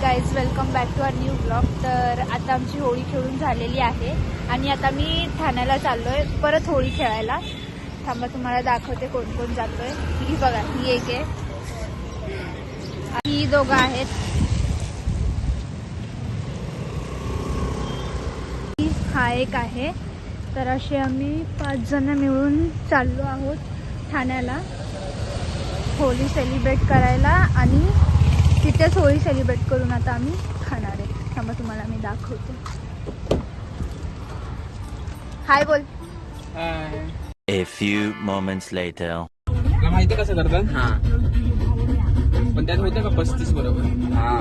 Guys, welcome back to our new blog. तर आता आमची होळी खेळून झालेली आहे आणि आता मी ठाण्याला चाललोय परत होळी खेळायला. थांबा, तुम्हाला दाखवते कोण कोण जातोय. ही बघा, ही एक आहे, ही दोघं आहेत, हा एक आहे. तर असे आम्ही 5 जण मिळून चाललो आहोत ठाण्याला होळी सेलिब्रेट करायला आणि तिथेच होळी सेलिब्रेट करून आता आम्ही खाणार आहे. थांबा, तुम्हाला मी दाखवते. हाय बोल. A few moments later. तुला माहिती कसं करतात? हा, पण त्यात होतं का 35 बरोबर? हा,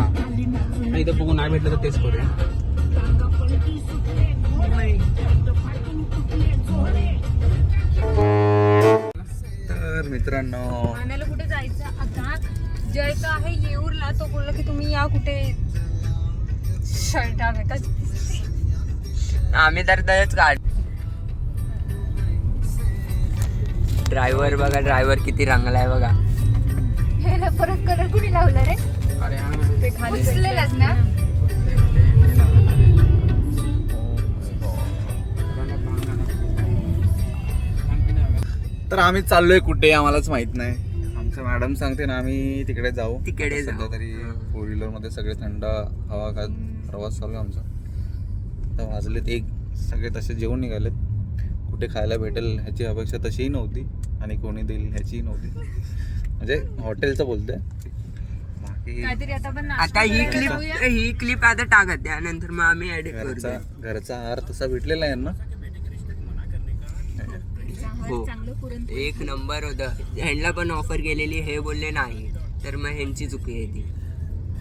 इथं बघून नाही भेटलं तर तेच करूया. तर मित्रांनो, ठाण्याला कुठे जायचं आता? जय का आहे येऊरला, तो बोलला की तुम्ही या कुठे शर्ट आम्ही तर त्याच गाडी. ड्रायव्हर बघा, ड्रायव्हर किती रंगलाय बघा. हे परत कलर कुठे लावलं रे? अरे हा, ते खाली उचलेलाच ना. तर आम्ही चाललोय कुठे आम्हालाच माहित नाही. आमचं मॅडम सांगते ना आम्ही तिकडे जाऊ. तिकडे सध्या जाऊ. तरी 4 व्हीलर मध्ये सगळे थंड हवा खात प्रवास चालू आहे आमचा. तर वाजलेत 1, सगळे तसे जेवून निघालेत. कुठे खायला भेटेल ह्याची अपेक्षा तशीही नव्हती आणि कोणी देईल ह्याचीही नव्हती. म्हणजे हॉटेलचं बोलतोय. बाकी काहीतरी आता ही क्लिप आता टाकत त्यानंतर मग आम्ही एडिट करू. घरचा आहार तसा भेटलेला आहे ना. हो, एक नंबर होतं. ह्यांना पण ऑफर केलेली, हे बोलले नाही, तर मग ह्यांची चुकी आहे ती.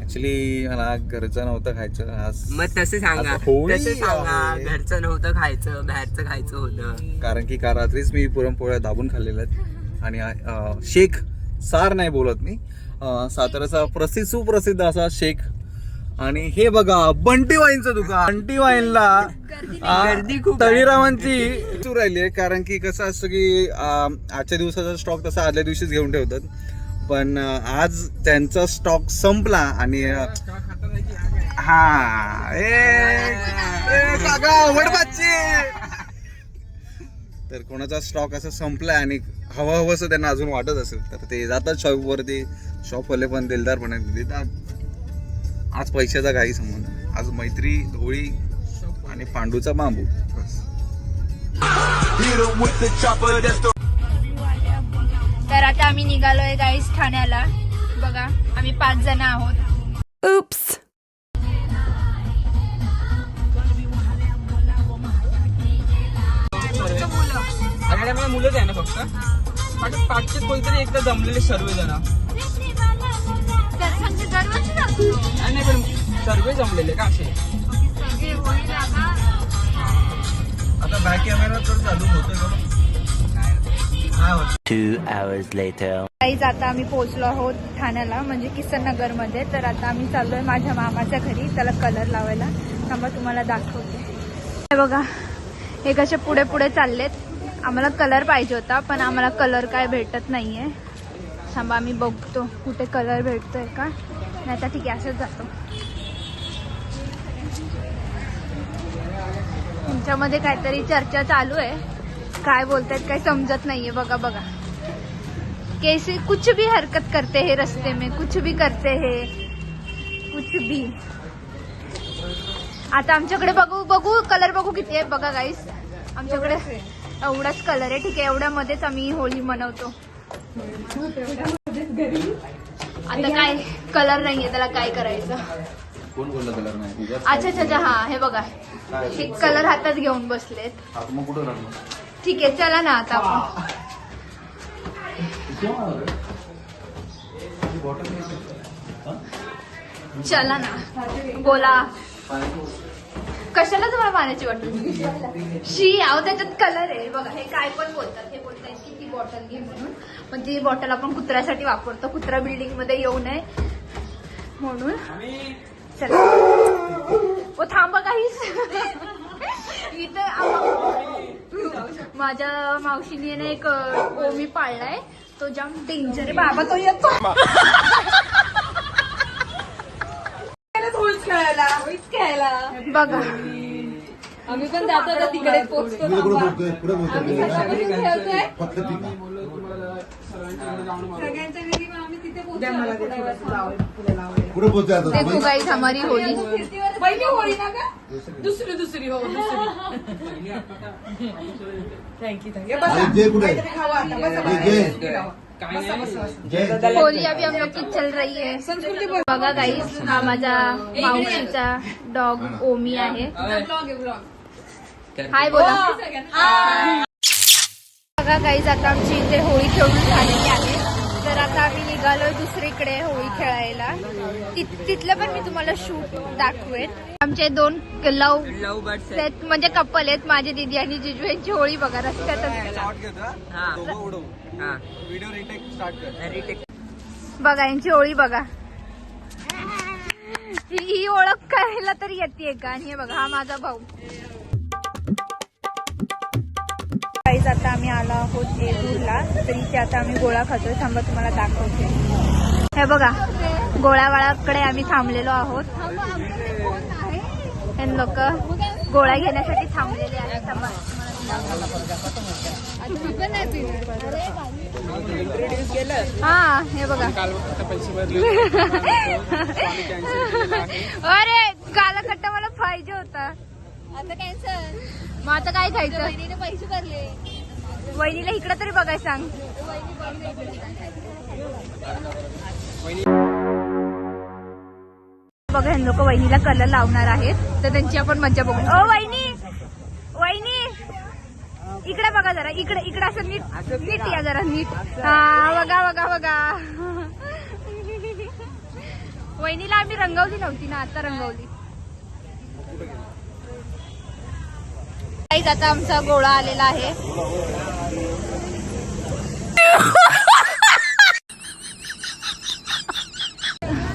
ऍक्च्युली मला घरचं नव्हतं खायचं आज. मग तसं सांगा, आज होळी तसं सांगा. आहे. घरचं नव्हतं खायचं, बाहेरचं खायचं होतं. कारण की काल रात्रीच मी पुरणपोळ्या दाबून खाल्लेल्या आहेत. आणि शेख सार नाही बोलत मी, साताऱ्याचा सुप्रसिद्ध असा शेख. आणि हे बघा, बंटी वाईनचं दुकान. बंटी वाईनला गर्दी खूप आहे. तळीरामांची चूर राहिली आहे. कारण की कसं असतं की आजच्या दिवसाचा स्टॉक तसा आदल्या दिवशीच घेऊन ठेवतात, पण आज त्यांचा स्टॉक संपला आणि हा तर कोणाचा स्टॉक असा संपलाय आणि हवं असं त्यांना अजून वाटत असेल तर ते जातात शॉपवरती. शॉपवाले पण दिलदारपणे देतात. आज पैशाचा काही संबंध नाही. आज मैत्री, होळी आणि पांडूचा बांबू. तर आता आम्ही निघालोय गाईस ठाण्याला. बघा, आम्ही 5 जण आहोत. उप्स. अरे मला मुलंच आहे ना फक्त. पाचशे कोणतरी एकदा जमलेले सर्व जण. नाही पण सर्व जमलेले का असे. आता बॅक कॅमेरा तर चालू होतोय. 2 hours later. गाईज, आता आम्ही पोहोचलो आहोत ठाण्याला, म्हणजे किसन नगर मध्ये. तर आता आम्ही चाललोय माझ्या मामाच्या घरी त्याला कलर लावायला. थांबा, तुम्हाला दाखवते. हे बघा, हे कसे पुढे पुढे चाललेत. आम्हाला कलर पाहिजे होता पण आम्हाला कलर काय भेटत नाहीये. थांबा, आम्ही बघतो कुठे कलर भेटतोय का. नाही तर ठीक आहे, असंच जातो. तुमच्यामध्ये काहीतरी चर्चा चालू आहे, काय बोलतायत काही समजत नाहीये. बघा बघा, कैसे कुछ भी हरकत करते हैं रस्ते में, कुछ भी करते हैं, कुछ भी. आता आमच्याकडे बघू कलर बघू किती आहे. बघा गाईस, आमच्याकडे एवढाच कलर आहे. ठीक आहे, एवढ्यामध्येच आम्ही होळी मनवतो. आता काय कलर नाहीये, त्याला काय करायचं. कोण बोलला कलर नाही? अच्छा अच्छा अच्छा, हा हे बघा, हे कलर हातात घेऊन बसलेत. मग कुठं राहतो? ठीक आहे, चला ना आता आपण. चला ना, बोला. कशाला तुम्हाला पाण्याची बॉटल? शी आहो, त्याच्यात कलर आहे. बघा, हे काय पण बोलतात. हे बोलतात की ती बॉटल घे म्हणून, पण ती बॉटल आपण कुत्र्यासाठी वापरतो. कुत्रा बिल्डिंग मध्ये येऊ नये म्हणून. चला, ओ थांबा काहीच. इथं माझ्या मावशीने ना एक ओमी पाळलाय, तो जाम डेंजर आहे बाबा. तो येतो बघा आम्ही पण जातो आता तिकडे पोहोचतो आम्ही सकाळपासून खेळतोय सगळ्यांच्या घरी मग आम्ही तिथे देखो गाइस हमारी होली पहिली होळी ना का दुसरी हो दुसरी थँक्यू होली अभी हम लोग की चल रही है. बघा गाईस हा माझा मावशीचा डॉग ओमी आहे. हाय बोला. बघा गाईस आता आमची इथे होळी खेळून झालेली आहे. तर आता आम्ही निघालोय दुसरीकडे होळी खेळायला. तिथलं पण मी तुम्हाला शूट दाखवेन. आमचे 2 लव सेट म्हणजे कपल आहेत, माझे दीदी आणि जिजू यांची होळी बघा रस्त्यातच. बघा यांची होळी बघा. ही ओळख करायला तरी येते का. आणि हे बघा हा माझा भाऊ. गाईज आता आम्ही आलो आहोत येऊरला. तर इथे आता आम्ही गोळा खातोय. थांबा तुम्हाला दाखवते. हे बघा गोळावाळाकडे आम्ही थांबलेलो आहोत. हे लोक गोळा घेण्यासाठी थांबलेले आहेत. थांबा हा हे बघा. अरे कालाकट्टा मला पाहिजे होता. आता कॅन्सल मग आता काय खायचं. वहिनीने पैसे भरले. वहिनीला इकडे तरी बघाय सांग. बघा हे लोक वहिनीला कलर लावणार आहेत. तर त्यांची आपण मज्जा बघू. ओ वहिनी वहिनी इकडे बघा जरा. इकडे असं नीट या जरा नीट. हा बघा बघा बघा. वहिनीला आम्ही रंगवली नव्हती ना, आता रंगवली. आता आमचा गोळा आलेला आहे.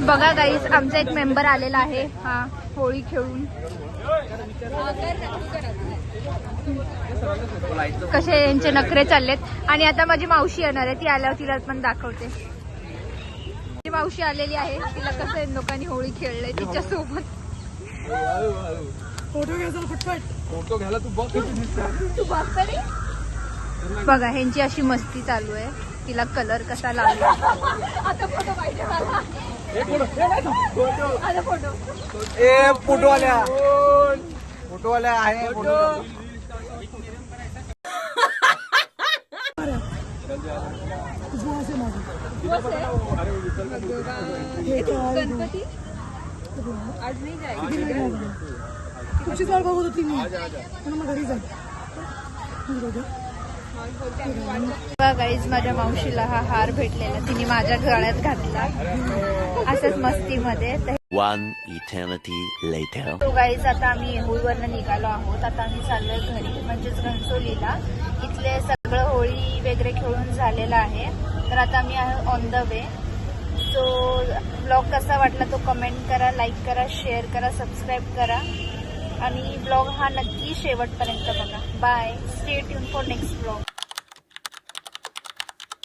बघा गाईस आमचा एक मेंबर आलेला आहे. हा होळी खेळून. कसे यांचे नखरे चाललेत. आणि आता माझी मावशी येणार आहे. ती आल्यावर तिला पण दाखवते. माझी मावशी आलेली आहे. तिला कसं लोकांनी होळी खेळलंय तिच्यासोबत. फोटो घ्यायला तू बघ बघा ह्यांची अशी मस्ती चालू आहे. तिला कलर कसा लावला. आता फोटो पाहिजे मला. आता फोटो फोटोवाल्या आहे. गणपती आज नाही जायचं. गाईज माझ्या मावशीला हा हार भेटलेला. तिने माझ्या गळ्यात घातला असंच मस्तीमध्ये. One eternity later. तो गाईज आता आम्ही येहूरवरनं निघालो आहोत. आता आम्ही चाललोय घरी म्हणजेच घणसोलीला. इथले सगळं होळी वगैरे खेळून झालेलं आहे. तर आता आम्ही on the way. So blog कसा वाटला तो कमेंट करा, लाईक करा, शेअर करा, सबस्क्राईब करा. आणि ब्लॉग हा नक्की शेवटपर्यंत बघा. Bye. Stay tune for next blog.